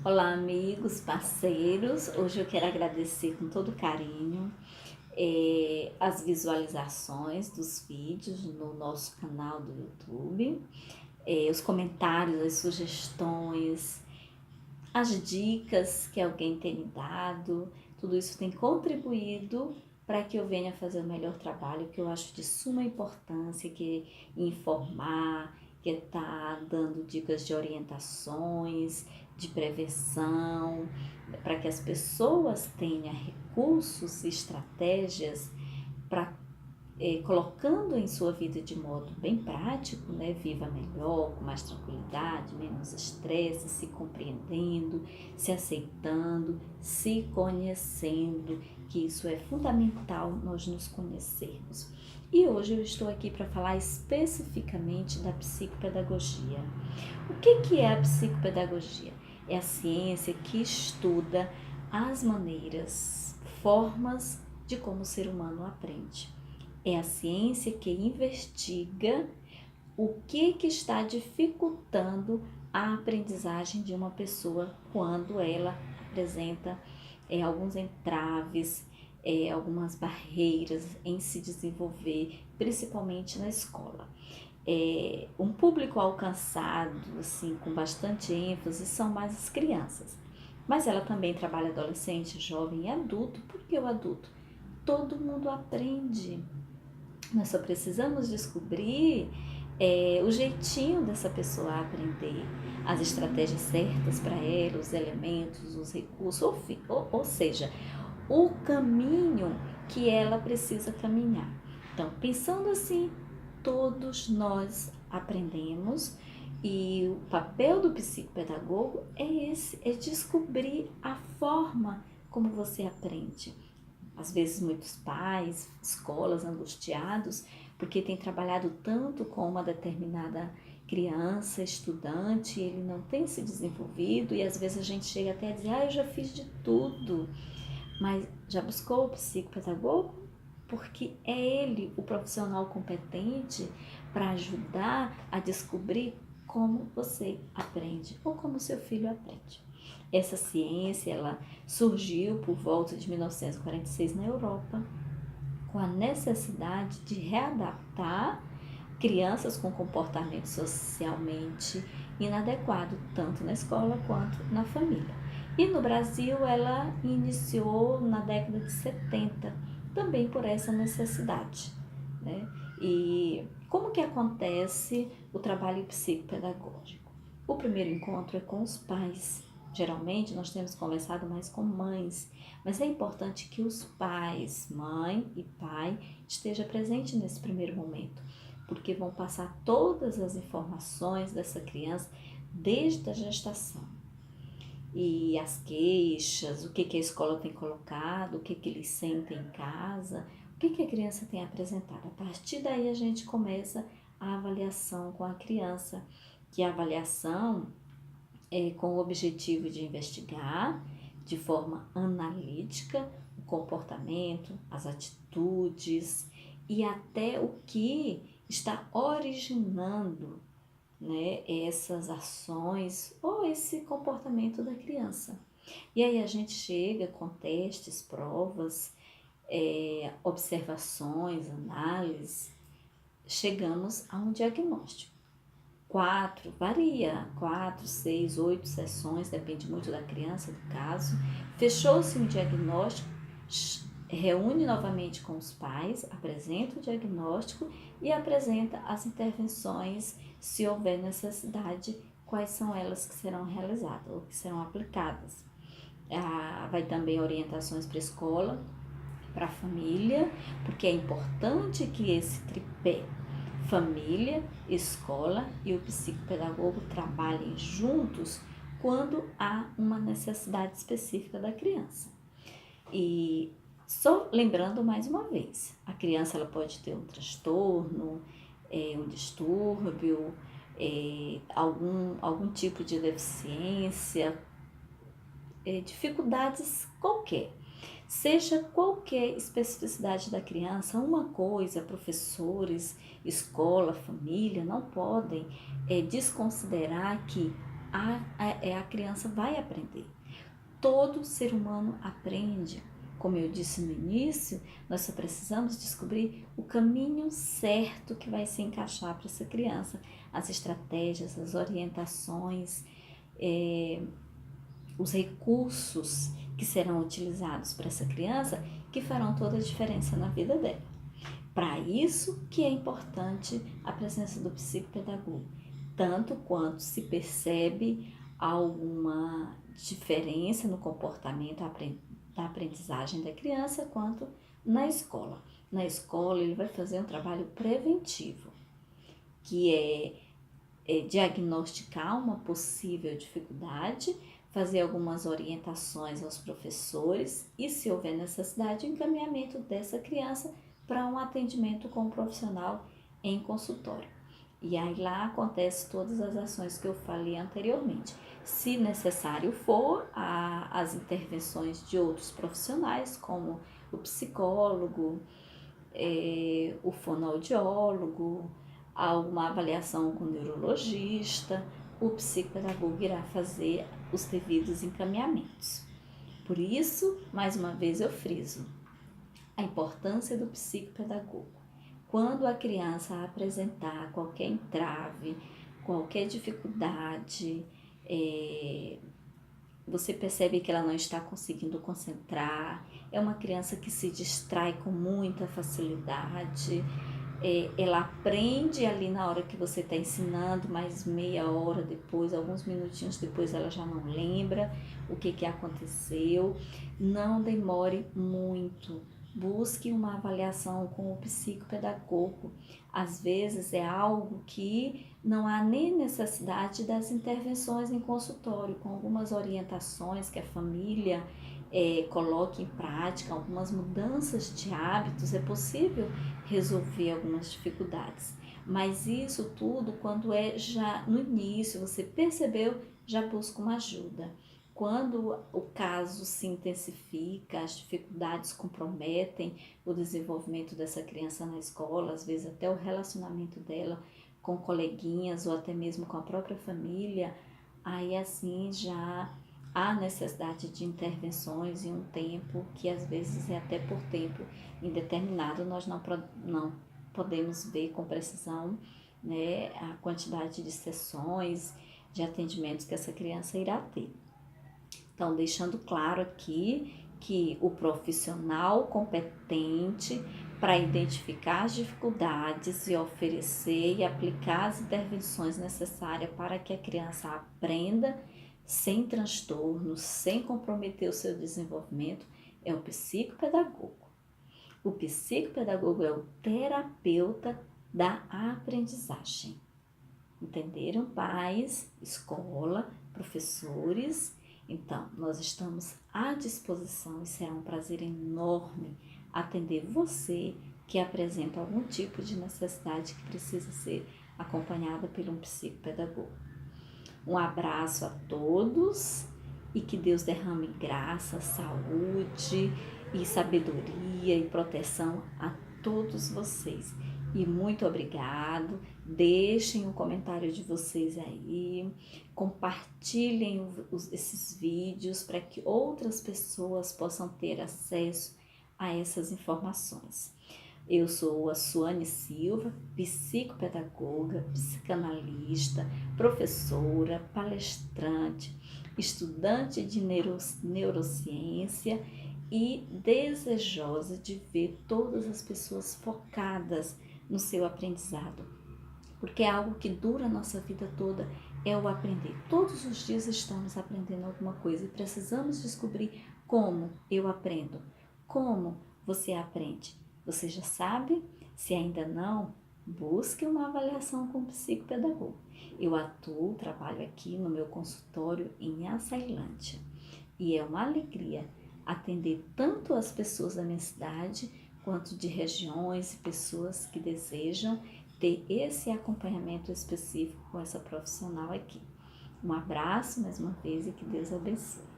Olá, amigos, parceiros. Hoje eu quero agradecer com todo carinho as visualizações dos vídeos no nosso canal do YouTube, os comentários, as sugestões, as dicas que alguém tem me dado. Tudo isso tem contribuído para que eu venha fazer o melhor trabalho, que eu acho de suma importância, que é informar, que é estar dando dicas de orientações, de prevenção, para que as pessoas tenham recursos e estratégias para colocando em sua vida de modo bem prático, né, viva melhor, com mais tranquilidade, menos estresse, se compreendendo, se aceitando, se conhecendo, que isso é fundamental nós nos conhecermos. E hoje eu estou aqui para falar especificamente da psicopedagogia. O que é a psicopedagogia? É a ciência que estuda as maneiras, formas de como o ser humano aprende. É a ciência que investiga o que está dificultando a aprendizagem de uma pessoa quando ela apresenta alguns entraves, algumas barreiras em se desenvolver, principalmente na escola. Um público alcançado, assim, com bastante ênfase, são mais as crianças. Mas ela também trabalha adolescente, jovem e adulto, porque o adulto, todo mundo aprende. Nós só precisamos descobrir o jeitinho dessa pessoa aprender, as estratégias certas para ela, os elementos, os recursos, ou seja, o caminho que ela precisa caminhar. Então, pensando assim, todos nós aprendemos e o papel do psicopedagogo é esse, é descobrir a forma como você aprende. Às vezes muitos pais, escolas angustiados, porque tem trabalhado tanto com uma determinada criança, estudante, ele não tem se desenvolvido e às vezes a gente chega até a dizer, eu já fiz de tudo, mas já buscou o psicopedagogo? Porque é ele o profissional competente para ajudar a descobrir como você aprende ou como seu filho aprende. Essa ciência ela surgiu por volta de 1946 na Europa, com a necessidade de readaptar crianças com comportamento socialmente inadequado, tanto na escola quanto na família. E no Brasil ela iniciou na década de 70, também por essa necessidade, né? E como que acontece o trabalho psicopedagógico? O primeiro encontro é com os pais. Geralmente nós temos conversado mais com mães, mas é importante que os pais, mãe e pai, estejam presentes nesse primeiro momento, porque vão passar todas as informações dessa criança desde a gestação. E as queixas, o que a escola tem colocado, o que eles sentem em casa, o que a criança tem apresentado. A partir daí a gente começa a avaliação com a criança, que a avaliação é com o objetivo de investigar de forma analítica o comportamento, as atitudes e até o que está originando, né, essas ações ou esse comportamento da criança. E aí a gente chega com testes, provas, observações, análises, chegamos a um diagnóstico. Varia, 4, 6, 8 sessões, depende muito da criança, do caso. Fechou-se um diagnóstico, reúne novamente com os pais, apresenta o diagnóstico e apresenta as intervenções, se houver necessidade, quais são elas que serão realizadas ou que serão aplicadas. Vai também orientações para a escola, para a família, porque é importante que esse tripé, família, escola e o psicopedagogo trabalhem juntos quando há uma necessidade específica da criança. E só lembrando mais uma vez, a criança ela pode ter um transtorno, um distúrbio, algum tipo de deficiência, dificuldades qualquer. Seja qualquer especificidade da criança, uma coisa, professores, escola, família, não podem desconsiderar que a criança vai aprender. Todo ser humano aprende. Como eu disse no início, nós só precisamos descobrir o caminho certo que vai se encaixar para essa criança, as estratégias, as orientações, os recursos que serão utilizados para essa criança, que farão toda a diferença na vida dela. Para isso que é importante a presença do psicopedagogo, tanto quanto se percebe alguma diferença no comportamento da aprendizagem da criança, quanto na escola. Na escola ele vai fazer um trabalho preventivo, que é diagnosticar uma possível dificuldade, fazer algumas orientações aos professores e, se houver necessidade, o encaminhamento dessa criança para um atendimento com um profissional em consultório. E aí lá acontece todas as ações que eu falei anteriormente. Se necessário for, as intervenções de outros profissionais, como o psicólogo, o fonoaudiólogo, alguma avaliação com o neurologista, o psicopedagogo irá fazer os devidos encaminhamentos. Por isso, mais uma vez eu friso a importância do psicopedagogo. Quando a criança apresentar qualquer entrave, qualquer dificuldade, você percebe que ela não está conseguindo concentrar, é uma criança que se distrai com muita facilidade, ela aprende ali na hora que você está ensinando, mas meia hora depois, alguns minutinhos depois, ela já não lembra o que aconteceu. Não demore muito, busque uma avaliação com o psicopedagogo. Às vezes é algo que não há nem necessidade das intervenções em consultório, com algumas orientações que a família coloque em prática, algumas mudanças de hábitos, é possível resolver algumas dificuldades. Mas isso tudo, quando é já no início, você percebeu, já busca uma ajuda. Quando o caso se intensifica, as dificuldades comprometem o desenvolvimento dessa criança na escola, às vezes até o relacionamento dela com coleguinhas ou até mesmo com a própria família, aí assim já há necessidade de intervenções em um tempo que às vezes é até por tempo indeterminado, nós não podemos ver com precisão, né, a quantidade de sessões, de atendimentos que essa criança irá ter. Então, deixando claro aqui que o profissional competente para identificar as dificuldades e oferecer e aplicar as intervenções necessárias para que a criança aprenda sem transtornos, sem comprometer o seu desenvolvimento, é o psicopedagogo. O psicopedagogo é o terapeuta da aprendizagem. Entenderam? Pais, escola, professores. Então, nós estamos à disposição e será um prazer enorme atender você que apresenta algum tipo de necessidade que precisa ser acompanhada por um psicopedagogo. Um abraço a todos e que Deus derrame graça, saúde e sabedoria e proteção a todos vocês. E muito obrigado. Deixem o comentário de vocês aí, compartilhem esses vídeos para que outras pessoas possam ter acesso a essas informações. Eu sou a Suane Silva, psicopedagoga, psicanalista, professora, palestrante, estudante de neurociência e desejosa de ver todas as pessoas focadas no seu aprendizado, porque é algo que dura a nossa vida toda, é o aprender. Todos os dias estamos aprendendo alguma coisa e precisamos descobrir como eu aprendo, como você aprende. Você já sabe? Se ainda não, busque uma avaliação com o psicopedagogo. Eu trabalho aqui no meu consultório em Açailândia e é uma alegria atender tanto as pessoas da minha cidade quanto de regiões e pessoas que desejam ter esse acompanhamento específico com essa profissional aqui. Um abraço mais uma vez e que Deus abençoe.